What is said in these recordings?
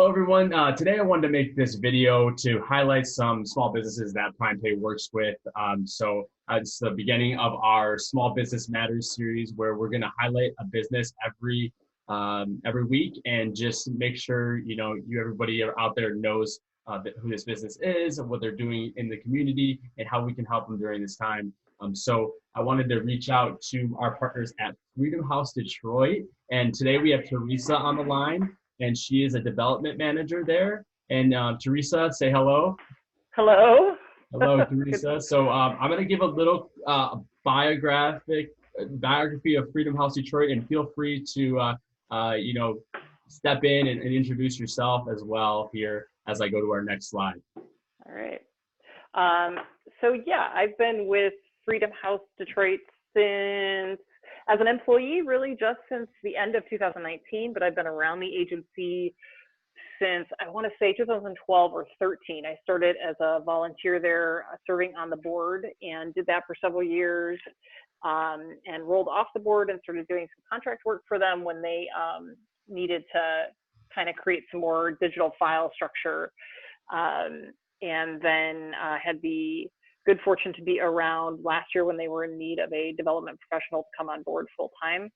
Hello, everyone. Today I wanted to make this video to highlight some small businesses that PrimePay works with. It's the beginning of our Small Business Matters series where we're going to highlight a business every week and just make sure everybody out there knows who this business is and what they're doing in the community and how we can help them during this time. So I wanted to reach out to our partners at Freedom House Detroit, and today we have Teresa on the line, and she is a development manager there. And Teresa, say hello. Hello. Hello, Teresa. So I'm going to give a little biography of Freedom House Detroit, and feel free to step in and introduce yourself as well here as I go to our next slide. All right. I've been with Freedom House Detroit as an employee, really just since the end of 2019, but I've been around the agency since, I want to say 2012 or 13. I started as a volunteer there, serving on the board, and did that for several years, and rolled off the board and started doing some contract work for them when they needed to kind of create some more digital file structure. And then had the good fortune to be around last year when they were in need of a development professional to come on board full time.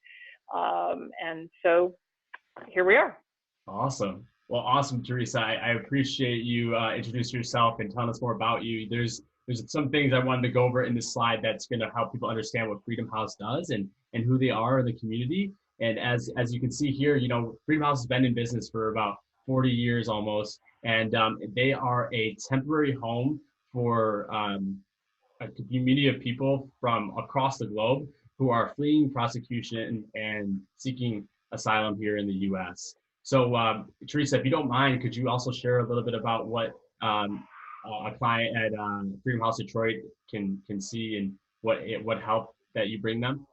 And so here we are. Awesome. Well, awesome, Teresa. I appreciate you introducing yourself and telling us more about you. There's some things I wanted to go over in this slide that's going to help people understand what Freedom House does and who they are in the community. And as you can see here, Freedom House has been in business for about 40 years almost, and they are a temporary home for a community of people from across the globe who are fleeing prosecution and seeking asylum here in the U.S. So, Teresa, if you don't mind, could you also share a little bit about what a client at Freedom House Detroit can see and what help that you bring them?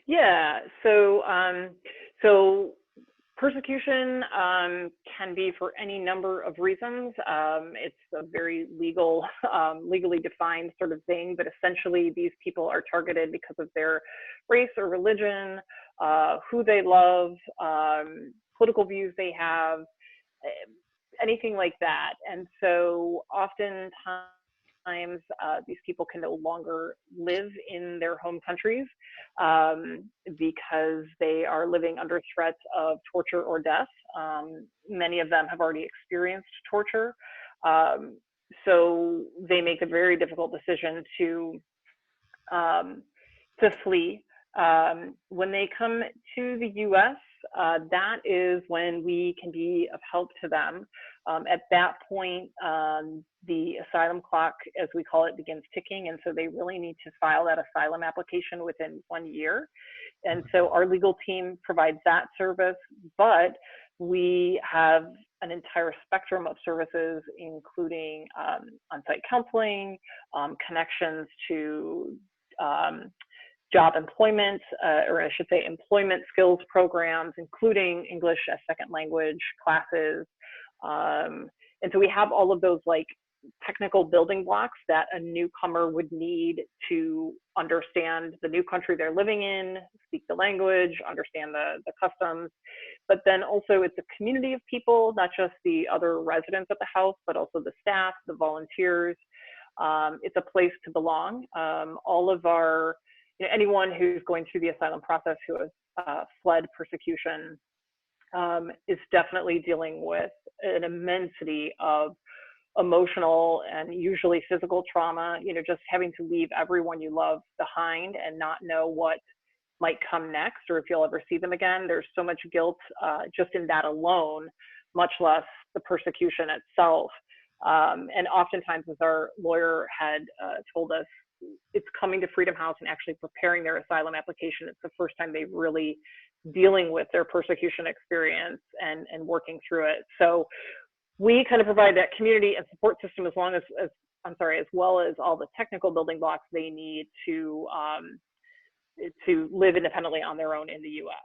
Yeah. So persecution can be for any number of reasons. It's a very legally defined sort of thing, but essentially these people are targeted because of their race or religion, who they love, political views they have, anything like that. And so oftentimes these people can no longer live in their home countries because they are living under threats of torture or death. Many of them have already experienced torture. So they make a very difficult decision to flee. When they come to the US, that is when we can be of help to them. At that point, the asylum clock, as we call it, begins ticking, and so they really need to file that asylum application within 1 year. And so our legal team provides that service, but we have an entire spectrum of services, including on-site counseling, connections to job employment, or I should say employment skills programs, including English as second language classes. And so we have all of those like technical building blocks that a newcomer would need to understand the new country they're living in, speak the language, understand the customs. But then also it's a community of people, not just the other residents at the house, but also the staff, the volunteers. It's a place to belong. All of our anyone who's going through the asylum process who has fled persecution is definitely dealing with an immensity of emotional and usually physical trauma, just having to leave everyone you love behind and not know what might come next or if you'll ever see them again. There's so much guilt just in that alone, much less the persecution itself. And oftentimes, as our lawyer had told us, it's coming to Freedom House and actually preparing their asylum application. It's the first time they're really dealing with their persecution experience and working through it. So we kind of provide that community and support system as well as all the technical building blocks they need to live independently on their own in the U.S.